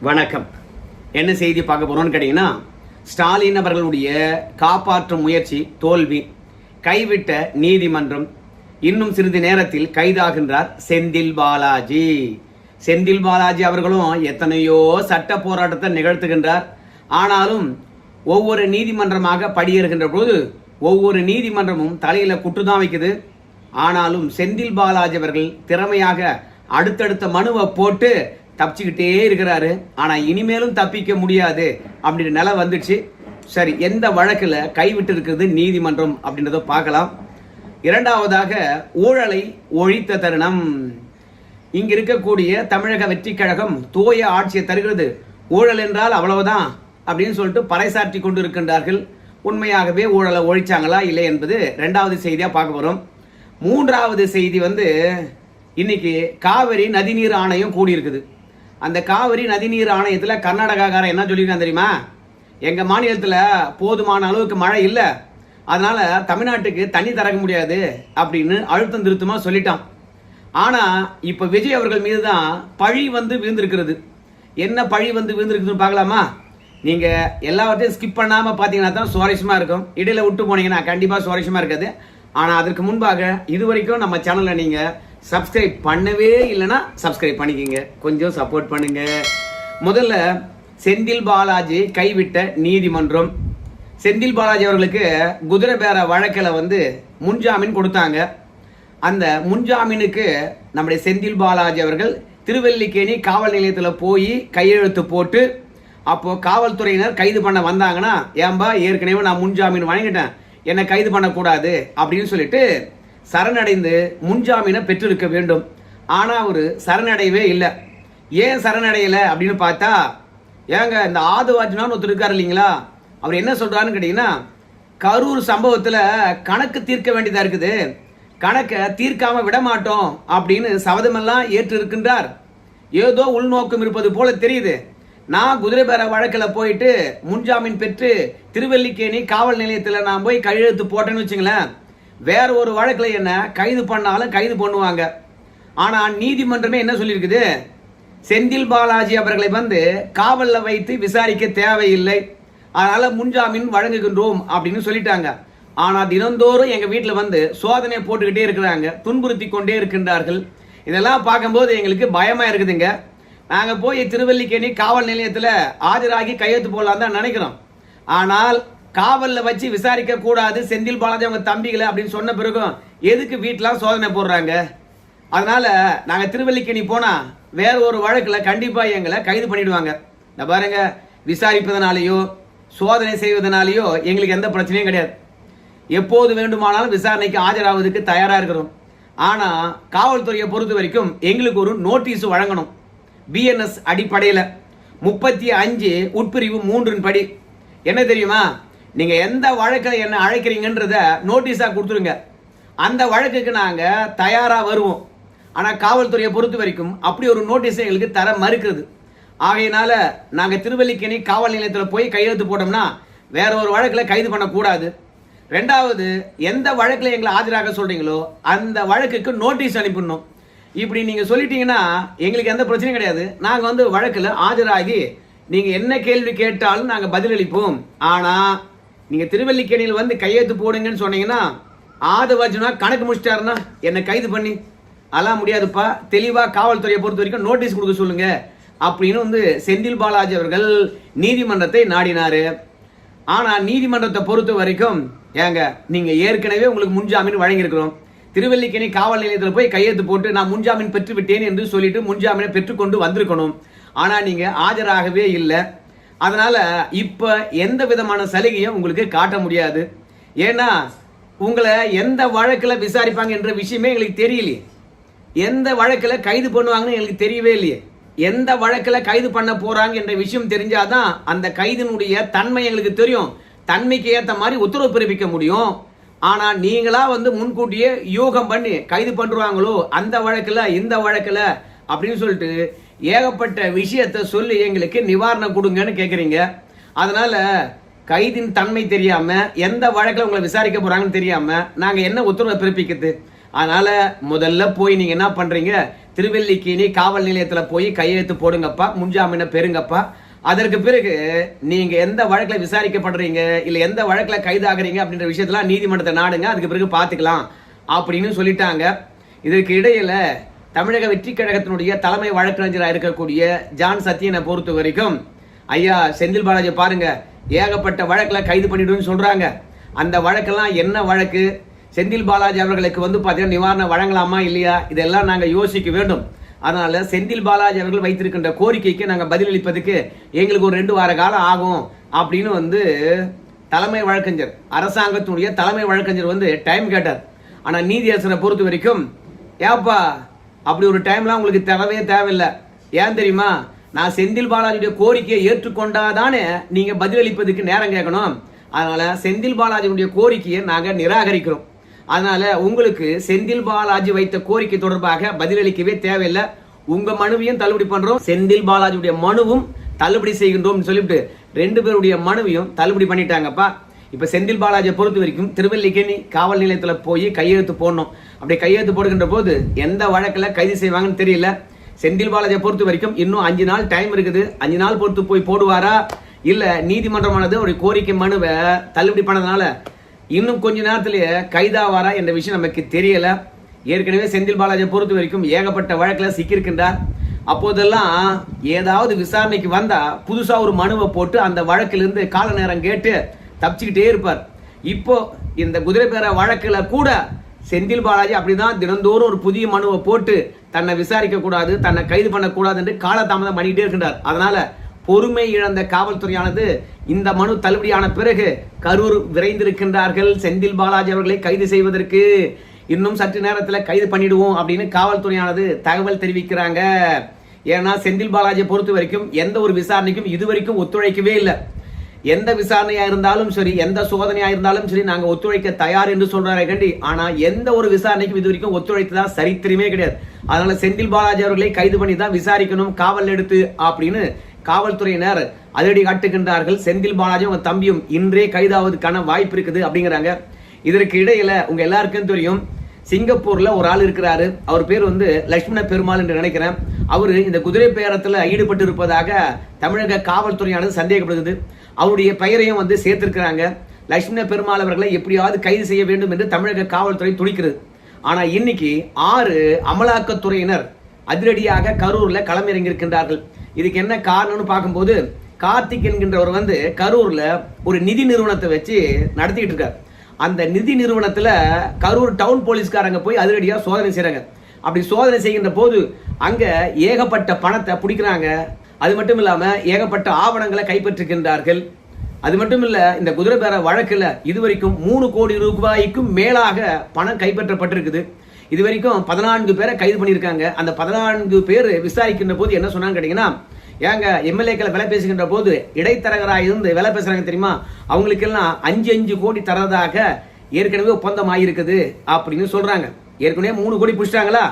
வணக்கம். என்ன செய்தி பார்க்க போறோம்னு கேட்டீங்கன்னா, ஸ்டாலின் அவர்களுடைய காப்பாற்றும் முயற்சி தோல்வி, கைவிட்ட நீதிமன்றம், இன்னும் சிறிது நேரத்தில் கைதாகின்றார் செந்தில் பாலாஜி. செந்தில் பாலாஜி அவர்களும் எத்தனையோ சட்ட போராட்டத்தை நிகழ்த்துகின்றார். ஆனாலும் ஒவ்வொரு நீதிமன்றமாக படியேறுகின்ற போது ஒவ்வொரு நீதிமன்றமும் தலையில குட்டுதான் வைக்குது. ஆனாலும் செந்தில் பாலாஜி அவர்கள் திறமையாக அடுத்தடுத்த மனுவை போட்டு தப்பிச்சுக்கிட்டே இருக்கிறாரு. ஆனா இனிமேலும் தப்பிக்க முடியாது அப்படின்ற நிலை வந்துச்சு. சரி, எந்த வழக்குல கைவிட்டு இருக்கிறது நீதிமன்றம் அப்படின்றத பார்க்கலாம். இரண்டாவதாக, ஊழலை ஒழித்த தருணம். இங்க இருக்கக்கூடிய தமிழக வெற்றி கழகம் தூய ஆட்சியை தருகிறது. ஊழல் என்றால் அவ்வளவுதான் அப்படின்னு சொல்லிட்டு பறைசாற்றி கொண்டு இருக்கின்றார்கள். உண்மையாகவே ஊழலை ஒழிச்சாங்களா இல்லை என்பது இரண்டாவது செய்தியா பார்க்க போறோம். மூன்றாவது செய்தி இன்னைக்கு காவிரி நதிநீர் ஆணையம் கூடி இருக்குது. அந்த காவிரி நதிநீர் ஆணையத்தில் கர்நாடகாக்காரன் என்ன சொல்லியிருக்கான் தெரியுமா? எங்க மாநிலத்தில் போதுமான அளவுக்கு மழை இல்லை, அதனால தமிழ்நாட்டுக்கு தண்ணி தரக்க முடியாது அப்படின்னு அழுத்தம் திருத்தமா சொல்லிட்டான். ஆனா இப்ப விஜய் அவர்கள் மீது தான் பழி விழுந்திருக்கிறது. என்ன பழி விழுந்திருக்குதுன்னு பார்க்கலாமா? நீங்க எல்லாவற்றையும் ஸ்கிப் பண்ணாம பாத்தீங்கன்னா தான் சுவாரஸ்யமா இருக்கும். இடையில விட்டு போனீங்கன்னா கண்டிப்பா சுவாரஸ்யமா இருக்காது. ஆனா அதற்கு முன்பாக இதுவரைக்கும் நம்ம சேனல்ல நீங்க சப்ஸ்கிரைப் பண்ணவே இல்லைன்னா சப்ஸ்கிரைப் பண்ணிக்கோங்க, கொஞ்சம் சப்போர்ட் பண்ணுங்க. முதல்ல செந்தில் பாலாஜி கைவிட்ட நீதிமன்றம். செந்தில் பாலாஜி அவர்களுக்கு குதிரை பேர வழக்கில் முன்ஜாமீன் கொடுத்தாங்க. அந்த முன்ஜாமீனுக்கு நம்முடைய செந்தில் பாலாஜி அவர்கள் திருவல்லிக்கேணி காவல் நிலையத்தில் போய் கையெழுத்து போட்டு, அப்போ காவல்துறையினர் கைது பண்ண வந்தாங்கன்னா, ஏன்பா ஏற்கனவே நான் முன்ஜாமீன் வழங்கிட்டேன், என்னை கைது பண்ணக்கூடாது அப்படின்னு சொல்லிட்டு சரணடைந்து முன்ஜாமீனை பெற்றிருக்க வேண்டும். ஆனா அவரு சரணடையவே இல்லை. ஏன் சரணடையல அப்படின்னு பார்த்தா, ஏங்க இந்த ஆதுவாஜ்னான்னு ஒருத்தர் இருக்காரு இல்லைங்களா, அவர் என்ன சொல்றாருன்னு கேட்டீங்கன்னா, கரூர் சம்பவத்துல கணக்கு தீர்க்க வேண்டியதா இருக்குது, கணக்கை தீர்க்காம விட மாட்டோம் அப்படின்னு சபதமெல்லாம் ஏற்று இருக்கின்றார். ஏதோ உள்நோக்கம் இருப்பது போல தெரியுது. நான் குதிரை பேர வழக்கில் போயிட்டு முன்ஜாமீன் பெற்று திருவல்லிக்கேணி காவல் நிலையத்தில் நான் போய் கையெழுத்து போட்டேன்னு வச்சுங்களேன், வேற ஒரு வழக்கில் என்ன கைது பண்ணாலும் கைது பண்ணுவாங்க. ஆனா நீதிமன்றமே என்ன சொல்லியிருக்குது, செந்தில் பாலாஜி அவர்களை காவல்ல வைத்து விசாரிக்க தேவையில்லை, அதனால முன்ஜாமீன் வழங்குகின்றோம் அப்படின்னு சொல்லிட்டாங்க. ஆனா தினந்தோறும் எங்க வீட்டுல சோதனை போட்டுக்கிட்டே இருக்கிறாங்க, துன்புறுத்தி கொண்டே இருக்கின்றார்கள். இதெல்லாம் பார்க்கும்போது எங்களுக்கு பயமா இருக்குதுங்க. நாங்க போய் திருவல்லிக்கேணி காவல் நிலையத்துல ஆஜராகி கையெழுத்து போடலாம் தான் நினைக்கிறோம். ஆனால் காவல்ல வச்சு விசாரிக்க கூடாது செந்தில் பாலாஜி அவங்க தம்பிகளை அப்படின்னு சொன்ன பிறகும் எதுக்கு வீட்டுலாம் சோதனை போடுறாங்க? அதனால நாங்க திருவல்லிக்கேணி போனா வேற ஒரு வழக்குல கண்டிப்பா எங்களை கைது பண்ணிடுவாங்க. இந்த பாருங்க, விசாரிப்பதனாலேயோ சோதனை செய்வதனாலேயோ எங்களுக்கு எந்த பிரச்சனையும் கிடையாது. எப்போது வேண்டுமானாலும் விசாரணைக்கு ஆஜராவதுக்கு தயாரா இருக்கிறோம். ஆனா காவல்துறையை பொறுத்த வரைக்கும் எங்களுக்கு ஒரு நோட்டீஸ் வழங்கணும். பிஎன்எஸ் அடிப்படையில் 35 உட்பிரிவு 3 படி என்ன தெரியுமா, நீங்க எந்த வழக்கில் என்ன அழைக்கிறீங்கன்றத நோட்டீஸா கொடுத்துருங்க, அந்த வழக்குக்கு நாங்க தயாரா வருவோம். ஆனா காவல்துறையை பொறுத்த வரைக்கும் அப்படி ஒரு நோட்டீஸ் எங்களுக்கு தர மறுக்கிறது. ஆகையினால நாங்க திருவல்லிக்கேணி காவல் நிலையத்தில் போய் கையெழுத்து போட்டோம்னா வேற ஒரு வழக்கில் கைது பண்ணக்கூடாது. ரெண்டாவது, எந்த வழக்கில் எங்களை ஆஜராக சொல்றீங்களோ அந்த வழக்குக்கு நோட்டீஸ் அனுப்பிடணும். இப்படி நீங்க சொல்லிட்டீங்கன்னா எங்களுக்கு எந்த பிரச்சனையும் கிடையாது. நாங்க வழக்குல ஆஜராகி நீங்க என்ன கேள்வி கேட்டாலும் நாங்க பதிலளிப்போம். ஆனா நீங்க திருவல்லிக்கேணியில் கையெழுத்து போடுங்கன்னு சொன்னீங்கன்னா, ஆதவர்ஜுனா கணக்கு முடிச்சிட்டாருன்னா என்னை கைது பண்ணி அதெல்லாம் முடியாதுப்பா, தெளிவா காவல்துறையை பொறுத்த வரைக்கும் நோட்டீஸ் கொடுக்க சொல்லுங்க அப்படின்னு செந்தில் பாலாஜி அவர்கள் நீதிமன்றத்தை நாடினாரு. ஆனா நீதிமன்றத்தை பொறுத்த வரைக்கும், ஏங்க நீங்க ஏற்கனவே உங்களுக்கு முன்ஜாமீன் வழங்கியிருக்கிறோம், திருவல்லிக்கேணி காவல் நிலையத்தில் போய் கையெழுத்து போட்டு நான் முன்ஜாமீன் பெற்று விட்டேன் என்று சொல்லிட்டு முன்ஜாமீனை பெற்றுக்கொண்டு வந்திருக்கணும். ஆனா நீங்க ஆஜராகவே இல்லை. அதனால இப்ப எந்த விதமான சலுகையும் உங்களுக்கு காட்ட முடியாது. ஏன்னா உங்களை எந்த வழக்குல விசாரிப்பாங்க என்ற விஷயமே எங்களுக்கு தெரியலையே, எந்த வழக்குல கைது பண்ணுவாங்கன்னு எங்களுக்கு தெரியவே இல்லையே. எந்த வழக்குல கைது பண்ண போறாங்க என்ற விஷயம் தெரிஞ்சாதான் அந்த கைதினுடைய தன்மை எங்களுக்கு தெரியும், தன்மைக்கு ஏற்ற மாதிரி உத்தரவு பிறப்பிக்க முடியும். ஆனா நீங்களா முன்கூட்டியே யூகம் பண்ணி கைது பண்ணுவாங்களோ அந்த வழக்குல இந்த வழக்குல அப்படின்னு சொல்லிட்டு ஏகப்பட்ட விஷயத்தை சொல்லி எங்களுக்கு நிவாரணம் கொடுங்கன்னு கேக்குறீங்க. அதனால கைதின் தன்மை தெரியாம எந்த வழக்குல உங்களை விசாரிக்க போறாங்கன்னு தெரியாம நாங்க என்ன உத்தரவை பிறப்பிக்கிறது? அதனால முதல்ல போய் நீங்க என்ன பண்றீங்க, திருவல்லிக்கேணி காவல் நிலையத்துல போய் கையெழுத்து போடுங்கப்பா, முன்ஜாமீனை பெறுங்கப்பா. அதற்கு பிறகு நீங்க எந்த வழக்குல விசாரிக்கப்படுறீங்க இல்ல எந்த வழக்குல கைதாகிறீங்க அப்படின்ற விஷயத்தெல்லாம் நீதிமன்றத்தை நாடுங்க, அதுக்கு பிறகு பாத்துக்கலாம் அப்படின்னு சொல்லிட்டாங்க. இதற்கு இடையில தமிழக வெற்றி கழகத்தினுடைய தலைமை வழக்கறிஞராக இருக்கக்கூடிய ஜான் சத்யனை பொறுத்த வரைக்கும், ஐயா செந்தில் பாலாஜி பாருங்க, ஏகப்பட்ட வழக்குல கைது பண்ணிடுன்னு சொல்றாங்க. அந்த வழக்கெல்லாம் என்ன வழக்கு, செந்தில் பாலாஜி அவர்களுக்கு பாத்தீங்கன்னா நிவாரணம் வழங்கலாமா இல்லையா, இதெல்லாம் நாங்க யோசிக்க வேண்டும். அதனால செந்தில் பாலாஜி அவர்கள் வைத்திருக்கின்ற கோரிக்கைக்கு நாங்க பதிலளிப்பதுக்கு எங்களுக்கு ஒரு 2 வார காலம் ஆகும் அப்படின்னு தலைமை வழக்கறிஞர், அரசாங்கத்தினுடைய தலைமை வழக்கறிஞர் டைம் கேட்டார். ஆனா நீதியரசரை பொறுத்த வரைக்கும், ஏப்பா அப்படி ஒரு டைம்லாம் உங்களுக்கு தேவையில்லை. ஏன் தெரியுமா, நான் செந்தில் பாலாஜியுடைய கோரிக்கையை ஏற்றுக்கொண்டாதானே நீங்க பதிலளிப்பதுக்கு நேரம் கேட்கணும். அதனால செந்தில் பாலாஜியுடைய கோரிக்கையை நாங்க நிராகரிக்கிறோம். அதனால உங்களுக்கு செந்தில் பாலாஜி வைத்த கோரிக்கை தொடர்பாக பதிலளிக்கவே தேவையில்லை. உங்க மனுவையும் தள்ளுபடி பண்றோம், செந்தில் பாலாஜியுடைய மனுவும் தள்ளுபடி செய்கின்றோம் சொல்லிட்டு 2 பேருடைய மனுவையும் தள்ளுபடி பண்ணிட்டாங்கப்பா. இப்ப செந்தில் பாலாஜியை பொறுத்த வரைக்கும் திருவல்லிக்கேணி காவல் நிலையத்துல போய் கையெழுத்து போடணும். அப்படி கையெழுத்து போடுகின்ற போது எந்த வழக்குல கைது செய்வாங்கன்னு தெரியல. செந்தில் பாலாஜியை பொறுத்த வரைக்கும் இன்னும் 5 நாள் டைம் இருக்குது. 5 நாள் பொறுத்து போய் போடுவாரா இல்ல நீதிமன்றமானது ஒரு கோரிக்கை மனுவை தள்ளுபடி பண்ணதுனால இன்னும் கொஞ்ச நேரத்திலேயே கைதாவாரா என்ற விஷயம் நமக்கு தெரியல. ஏற்கனவே செந்தில் பாலாஜியை பொறுத்த வரைக்கும் ஏகப்பட்ட வழக்குல சிக்கியிருக்கின்றார். அப்போதெல்லாம் ஏதாவது விசாரணைக்கு வந்தா புதுசா ஒரு மனுவை போட்டு அந்த வழக்கிலிருந்து கால நேரம் கேட்டு தப்பிச்சுக்கிட்டே இருப்பார். இப்போ இந்த குதிரை பேர வழக்குல கூட செந்தில் பாலாஜி அப்படிதான் தினந்தோறும் ஒரு புதிய மனுவை போட்டு தன்னை விசாரிக்க கூடாது, தன்னை கைது பண்ணக்கூடாது என்று காலதாமதம் பண்ணிக்கிட்டே இருக்கின்றார். அதனால பொறுமை இழந்த காவல்துறையானது இந்த மனு தள்ளுபடியான பிறகு கரூர் விரைந்திருக்கின்றார்கள் செந்தில் பாலாஜி அவர்களை கைது செய்வதற்கு. இன்னும் சற்று நேரத்தில் கைது பண்ணிடுவோம் அப்படின்னு காவல்துறையானது தகவல் தெரிவிக்கிறாங்க. ஏன்னா செந்தில் பாலாஜியை பொறுத்த வரைக்கும் எந்த ஒரு விசாரணைக்கும் இதுவரைக்கும் ஒத்துழைக்கவே இல்லை. எந்த விசாரணையா இருந்தாலும் சரி, எந்த சோதனையா இருந்தாலும் சரி, நாங்க ஒத்துழைக்க தயார் என்று சொல்றாரே கண்டி, ஆனா எந்த ஒரு விசாரணைக்கும் இது வரைக்கும் ஒத்துழைத்ததா சரித்திரமே கிடையாது. அதனால செந்தில் பாலாஜி அவர்களை கைது பண்ணி தான் விசாரிக்கணும் காவல் எடுத்து அப்படின்னு காவல்துறையினர் அதிரடி காட்டுகின்றார்கள். செந்தில் பாலாஜி உங்க தம்பியும் இன்றே கைதாவதுக்கான வாய்ப்பு இருக்குது அப்படிங்கிறாங்க. இதற்கு இடையில உங்க எல்லாருக்கும் தெரியும், சிங்கப்பூர்ல ஒரு ஆள் இருக்கிறாரு. அவர் பேர் லட்சுமண பெருமாள் என்று நினைக்கிறேன். அவரு இந்த குதிரை பேரத்துல ஈடுபட்டு இருப்பதாக தமிழக காவல்துறையானது சந்தேகப்படுகிறது. அவருடைய பெயரையும் சேர்த்திருக்கிறாங்க. லட்சுமண பெருமாள் அவர்களை எப்படியாவது கைது செய்ய வேண்டும் என்று தமிழக காவல்துறை துடிக்கிறது. ஆனா இன்னைக்கு 6 அமலாக்கத்துறையினர் அதிரடியாக கரூர்ல களமிறங்கி இருக்கின்றார்கள். இதுக்கு என்ன காரணம்னு பார்க்கும்போது, கார்த்திக் என்கின்றவர் கரூர்ல ஒரு நிதி நிறுவனத்தை வச்சு நடத்திட்டு இருக்காரு. அந்த நிதி நிறுவனத்துல கரூர் டவுன் போலீஸ்காரங்க போய் அதிரடியா சோதனை செய்யறாங்க. அப்படி சோதனை செய்கின்ற போது அங்க ஏகப்பட்ட பணத்தை பிடிக்கிறாங்க. அது மட்டும் இல்லாம ஏகப்பட்ட ஆவணங்களை கைப்பற்றுகின்றார்கள். அது மட்டும் இல்ல, இந்த குதிரை பேர வழக்குல இதுவரைக்கும் 3 கோடி ரூபாய்க்கும் மேலாக பணம் கைப்பற்றப்பட்டிருக்குது. இதுவரைக்கும் 14 பேரை கைது பண்ணியிருக்காங்க. அந்த 14 பேர் விசாரிக்கின்ற போது என்ன சொன்னாங்க கேட்டீங்கன்னா, ஏங்க எம்எல்ஏக்களை விலை பேசுகின்ற போது இடைத்தரகராக இருந்து விலை பேசுறாங்க தெரியுமா, அவங்களுக்கு எல்லாம் 5 கோடி தரதாக ஏற்கனவே ஒப்பந்தம் ஆகியிருக்குது அப்படின்னு சொல்றாங்க. ஏற்கனவே 3 கோடி பிடிச்சிட்டாங்களா,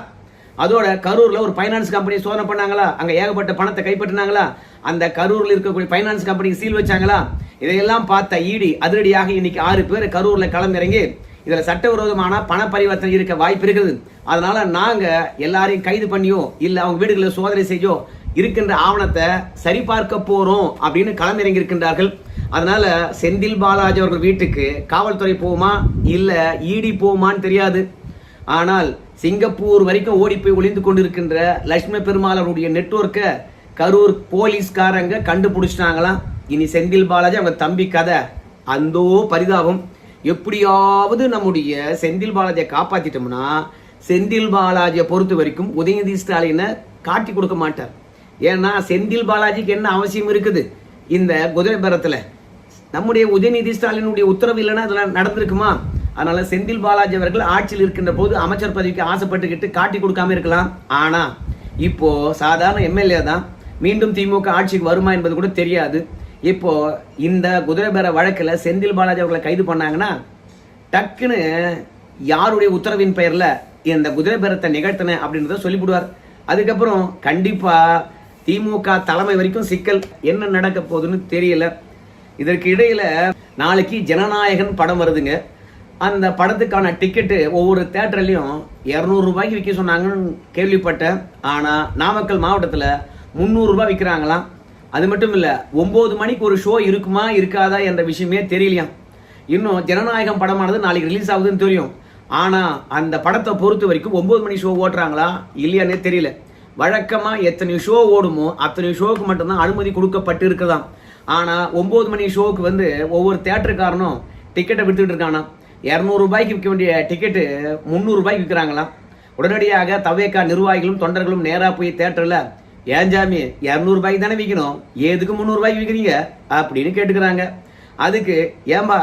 அதோட கரூர்ல ஒரு பைனான்ஸ் கம்பெனி சோதனை பண்ணாங்களா, அங்க ஏகப்பட்ட பணத்தை கைப்பற்றினாங்களா, அந்த கரூர்ல இருக்கக்கூடிய பைனான்ஸ் கம்பெனிக்கு சீல் வச்சாங்களா, இதையெல்லாம் பார்த்த ஈடி அதிரடியாக இன்னைக்கு 6 பேர் கரூர்ல களமிறங்கி இதுல சட்டவிரோதமான பண பரிவர்த்தனை இருக்க வாய்ப்பு இருக்குது, அதனால நாங்க எல்லாரையும் கைது பண்ணியோ இல்ல அவங்க வீடுகளில் சோதனை செய்யோ இருக்கின்ற ஆவணத்தை சரிபார்க்க போறோம் அப்படின்னு களமிறங்கி இருக்கின்றார்கள். அதனால செந்தில் பாலாஜி அவர்கள் வீட்டுக்கு காவல்துறை போகுமா இல்ல ஈடி போகுமான்னு தெரியாது. ஆனால் சிங்கப்பூர் வரைக்கும் ஓடி போய் ஒளிந்து கொண்டிருக்கின்ற லட்சுமண பெருமாள் அவருடைய நெட்வொர்க்கை கரூர் போலீஸ்காரங்க கண்டுபிடிச்சிட்டாங்களாம். இனி செந்தில் பாலாஜி அவங்க தம்பி கதை அந்தோ பரிதாபம். எப்படியாவது நம்முடைய செந்தில் பாலாஜியை காப்பாத்திட்டோம்னா செந்தில் பாலாஜியை பொறுத்த வரைக்கும் உதயநிதி ஸ்டாலினை காட்டி கொடுக்க மாட்டார். ஏன்னா செந்தில் பாலாஜிக்கு என்ன அவசியம் இருக்குது இந்த குதிரை பேரத்துல? நம்முடைய உதயநிதி ஸ்டாலினுடைய உத்தரவு இல்லைன்னா இதெல்லாம் நடந்திருக்குமா? அதனால செந்தில் பாலாஜி அவர்கள் ஆட்சியில் இருக்கின்ற போது அமைச்சர் பதவிக்கு ஆசைப்பட்டுக்கிட்டு காட்டி கொடுக்காம இருக்கலாம். ஆனா இப்போ சாதாரண எம்எல்ஏ தான், மீண்டும் திமுக ஆட்சிக்கு வருமா என்பது கூட தெரியாது. இப்போ இந்த குதிரை பேர வழக்குல செந்தில் பாலாஜி அவர்களை கைது பண்ணாங்கன்னா டக்குன்னு யாருடைய உத்தரவின் பெயர்ல இந்த குதிரை பேரத்தை நிகழ்த்தின அப்படின்றத சொல்லிவிடுவார். அதுக்கப்புறம் கண்டிப்பா திமுக தலைமை வரைக்கும் சிக்கல். என்ன நடக்க போகுதுன்னு தெரியல. இதற்கு இடையில நாளைக்கு ஜனநாயகன் படம் வருதுங்க. அந்த படத்துக்கான டிக்கெட்டு ஒவ்வொரு தேட்டர்லையும் 200 ரூபாய்க்கு விற்க சொன்னாங்கன்னு கேள்விப்பட்டேன். ஆனால் நாமக்கல் மாவட்டத்தில் 300 ரூபாய் விற்கிறாங்களாம். அது மட்டும் இல்லை, 9 மணிக்கு ஒரு ஷோ இருக்குமா இருக்காதா என்ற விஷயமே தெரியலையாம். இன்னும் ஜனநாயகம் படமானது நாளைக்கு ரிலீஸ் ஆகுதுன்னு தெரியும். ஆனால் அந்த படத்தை பொறுத்த வரைக்கும் 9 மணி ஷோ ஓட்டுறாங்களா இல்லையானே தெரியல. வழக்கமாக எத்தனை ஷோ ஓடுமோ அத்தனை ஷோவுக்கு மட்டும்தான் அனுமதி கொடுக்கப்பட்டு இருக்குதாம். ஆனால் 9 மணி ஷோவுக்கு ஒவ்வொரு தேட்டருக்காரனும் டிக்கெட்டை விற்றுட்டு இருக்கானா. 200 ரூபாய்க்கு விற்க வேண்டிய டிக்கெட்டு 300 ரூபாய்க்கு விற்கிறாங்களாம். உடனடியாக தவேகா நிர்வாகிகளும் தொண்டர்களும் நேராக போய் தேட்டரில், ஏன் ஜாமி 200 ரூபாய்க்கு தானே விற்கணும், எதுக்கு 300 ரூபாய்க்கு விற்கிறீங்க அப்படின்னு கேட்டுக்கிறாங்க. அதுக்கு, ஏன்பா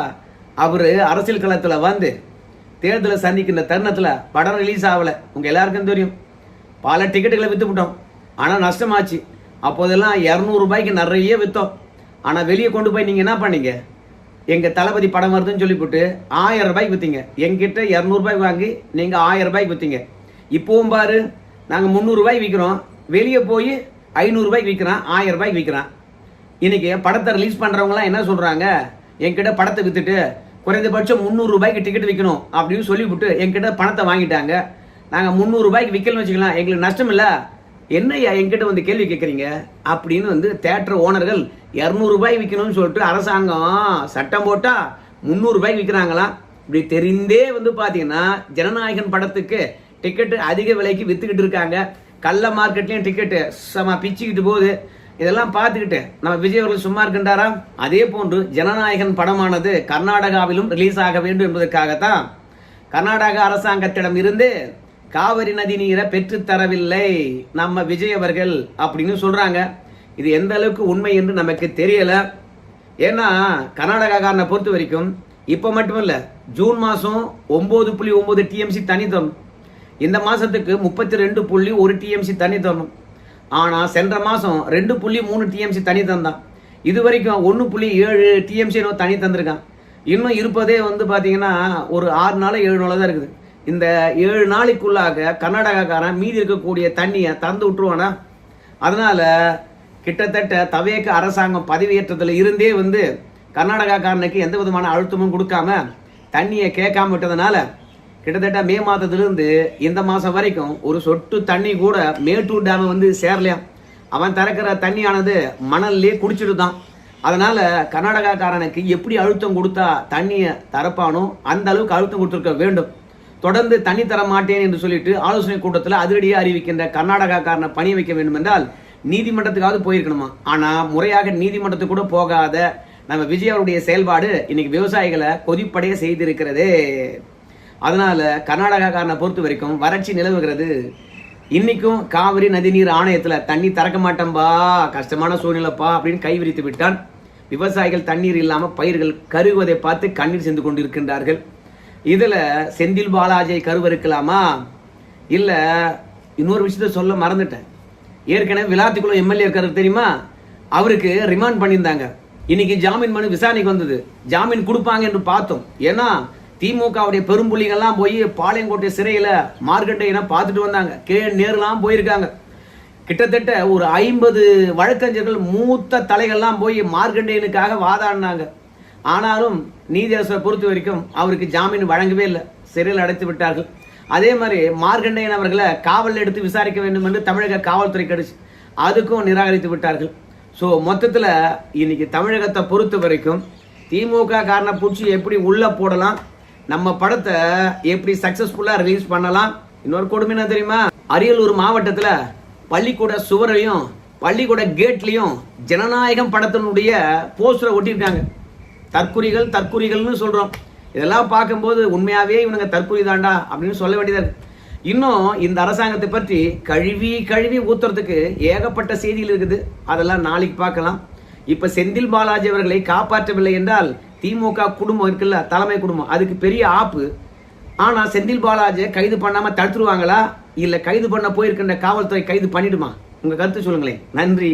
அவர் அரசியல் களத்தில் தேர்தலை சந்திக்கின்ற தருணத்தில் படம் ரிலீஸ் ஆகலை, உங்கள் எல்லாருக்கும் தெரியும். பல டிக்கெட்டுகளை விற்றுவிட்டோம், ஆனால் நஷ்டமாச்சு. அப்போதெல்லாம் 200 ரூபாய்க்கு நிறைய விற்றோம். ஆனால் வெளியே கொண்டு போய் நீங்கள் என்ன பண்ணீங்க, எங்கள் தளபதி படம் வருதுன்னு சொல்லிவிட்டு 1000 ரூபாய்க்கு விற்றீங்க. எங்கிட்ட 200 ரூபாய்க்கு வாங்கி நீங்கள் 1000 ரூபாய்க்கு விற்றீங்க. இப்போவும் பாரு, நாங்கள் 300 ரூபாய்க்கு விற்கிறோம், வெளியே போய் 500 ரூபாய்க்கு விற்கிறான், 1000 ரூபாய்க்கு விற்கிறான். இன்னைக்கு படத்தை ரிலீஸ் பண்ணுறவங்களாம் என்ன சொல்கிறாங்க, என்கிட்ட படத்தை விற்றுட்டு குறைந்தபட்சம் 300 ரூபாய்க்கு டிக்கெட் விற்கணும் அப்படின்னு சொல்லிவிட்டு என்கிட்ட பணத்தை வாங்கிட்டாங்க. நாங்கள் 300 ரூபாய்க்கு விற்கலன்னு வச்சுக்கலாம், எங்களுக்கு நஷ்டம் இல்லை, என்னையா என்கிட்ட கேள்வி கேட்குறீங்க அப்படின்னு தேட்டர் ஓனர்கள் 200 ரூபாய் விற்கணும்னு சொல்லிட்டு அரசாங்கம் சட்டம் போட்டால் 300 ரூபாய்க்கு விற்கிறாங்களாம். இப்படி தெரிந்தே பார்த்தீங்கன்னா ஜனநாயகன் படத்துக்கு டிக்கெட்டு அதிக விலைக்கு விற்றுக்கிட்டு இருக்காங்க. கள்ள மார்க்கெட்லேயும் டிக்கெட்டு பிச்சுக்கிட்டு போகுது. இதெல்லாம் பார்த்துக்கிட்டு நம்ம விஜய் அவர்கள் சும்மா இருக்கின்றாரா? அதே போன்று ஜனநாயகன் படமானது கர்நாடகாவிலும் ரிலீஸ் ஆக வேண்டும் என்பதற்காகத்தான் கர்நாடக அரசாங்கத்திடம் இருந்து காவிரி நதி நீரை பெற்று தரவில்லை நம்ம விஜய் அவர்கள் அப்படின்னு சொல்றாங்க. இது எந்த அளவுக்கு உண்மை என்று நமக்கு தெரியல. ஏன்னா கர்நாடகாக்காரனை பொறுத்த வரைக்கும் இப்போ மட்டும் இல்லை, ஜூன் மாதம் 9.9 TMC தண்ணி தரணும். இந்த மாதத்துக்கு 32.1 TMC தண்ணி தரணும். ஆனால் சென்ற மாதம் 2.3 TMC தண்ணி தந்தான். இது வரைக்கும் 1.7 TMC தண்ணி தந்திருக்கான். இன்னும் இருப்பதே பார்த்தீங்கன்னா ஒரு 6 நாள் 7 நாள் தான் இருக்குது. இந்த 7 நாளைக்குள்ளாக கர்நாடகாக்காரன் மீதி இருக்கக்கூடிய தண்ணியை திறந்து விட்டுருவானா? அதனால கிட்டத்தட்ட தவேக அரசாங்கம் பதவியேற்றத்தில் இருந்தே கர்நாடகாக்காரனுக்கு எந்த விதமான அழுத்தமும் கொடுக்காம தண்ணியை கேட்காம விட்டதுனால கிட்டத்தட்ட மே மாதத்திலிருந்து இந்த மாதம் வரைக்கும் ஒரு சொட்டு தண்ணி கூட மேட்டூர் டேம் சேரலையாம். அவன் திறக்கிற தண்ணியானது மணல்லே குடிச்சிட்டு தான். அதனால கர்நாடகாக்காரனுக்கு எப்படி அழுத்தம் கொடுத்தா தண்ணியை தரப்பானோ அந்த அளவுக்கு அழுத்தம் கொடுத்துருக்க வேண்டும். தொடர்ந்து தண்ணி தர மாட்டேன் என்று சொல்லிட்டு ஆலோசனை கூட்டத்தில் அதிரடியாக அறிவிக்கின்ற கர்நாடகாக்காரனை பணி வைக்க வேண்டும் என்றால் நீதிமன்றத்துக்காவது போயிருக்கணுமா? ஆனால் முறையாக நீதிமன்றத்துக்கு கூட போகாத நம்ம விஜய் அவருடைய செயல்பாடு இன்னைக்கு விவசாயிகளை கொதிப்படைய செய்திருக்கிறது. அதனால கர்நாடகாக்காரனை பொறுத்த வரைக்கும் வறட்சி நிலவுகிறது. இன்னைக்கும் காவிரி நதிநீர் ஆணையத்தில் தண்ணி திறக்க மாட்டோம்பா, கஷ்டமான சூழ்நிலைப்பா அப்படின்னு கைவிரித்து விட்டான். விவசாயிகள் தண்ணீர் இல்லாமல் பயிர்கள் கருகுவதை பார்த்து கண்ணீர் சென்று கொண்டிருக்கின்றார்கள். இதில் செந்தில் பாலாஜியை கருவறுக்கலாமா? இல்லை, இன்னொரு விஷயத்த சொல்ல மறந்துட்டேன். ஏற்கனவே விளாத்திக்குளம் எம்எல்ஏ இருக்காரு தெரியுமா, அவருக்கு ரிமாண்ட் பண்ணியிருந்தாங்க. இன்னைக்கு ஜாமீன் மனு விசாரணைக்கு வந்தது. ஜாமீன் கொடுப்பாங்க என்று பார்த்தோம். ஏன்னா திமுகவுடைய பெரும்புள்ளிகள்லாம் போய் பாளையங்கோட்டை சிறையில் மார்க்கெட்டையனை பார்த்துட்டு வந்தாங்க. நேருலாம் போயிருக்காங்க. கிட்டத்தட்ட ஒரு 50 வழக்கறிஞர்கள் மூத்த தலைகள்லாம் போய் மார்க்கெட்டையனுக்காக வாதாடினாங்க. ஆனாலும் நீதியரசரை பொறுத்த வரைக்கும் அவருக்கு ஜாமீன் வழங்கவே இல்லை, சிறையில் அடைத்து விட்டார்கள். அதே மாதிரி மார்க்கண்டையன் அவர்களை காவல் எடுத்து விசாரிக்க வேண்டும் என்று தமிழக காவல்துறை கடிச்சு அதுக்கும் நிராகரித்து விட்டார்கள். ஸோ மொத்தத்தில் இன்னைக்கு தமிழகத்தை பொறுத்த வரைக்கும் திமுக காரனை பூச்சி எப்படி உள்ள போடலாம், நம்ம படத்தை எப்படி சக்சஸ்ஃபுல்லாக ரிலீஸ் பண்ணலாம். இன்னொரு கொடுமை என்ன தெரியுமா, அரியலூர் மாவட்டத்தில் பள்ளிக்கூட சுவரையும் பள்ளிக்கூட கேட்லையும் ஜனநாயகம் படத்தினுடைய போஸ்டரை ஒட்டியிருக்காங்க. தற்குறிகள்னு சொல்கிறோம். இதெல்லாம் பார்க்கும்போது உண்மையாகவே இவனுங்க தற்குறி தாண்டா அப்படின்னு சொல்ல வேண்டியதாக இருக்கு. இன்னும் இந்த அரசாங்கத்தை பற்றி கழுவி ஊத்துறதுக்கு ஏகப்பட்ட செய்திகள் இருக்குது. அதெல்லாம் நாளைக்கு பார்க்கலாம். இப்போ செந்தில் பாலாஜி அவர்களை காப்பாற்றவில்லை என்றால் திமுக குடும்பம் இருக்குல்ல, தலைமை குடும்பம், அதுக்கு பெரிய ஆப்பு. ஆனால் செந்தில் பாலாஜியை கைது பண்ணாமல் தடுத்துருவாங்களா, இல்லை கைது பண்ண போயிருக்கின்ற காவல்துறை கைது பண்ணிடுமா? உங்கள் கருத்து சொல்லுங்களேன். நன்றி.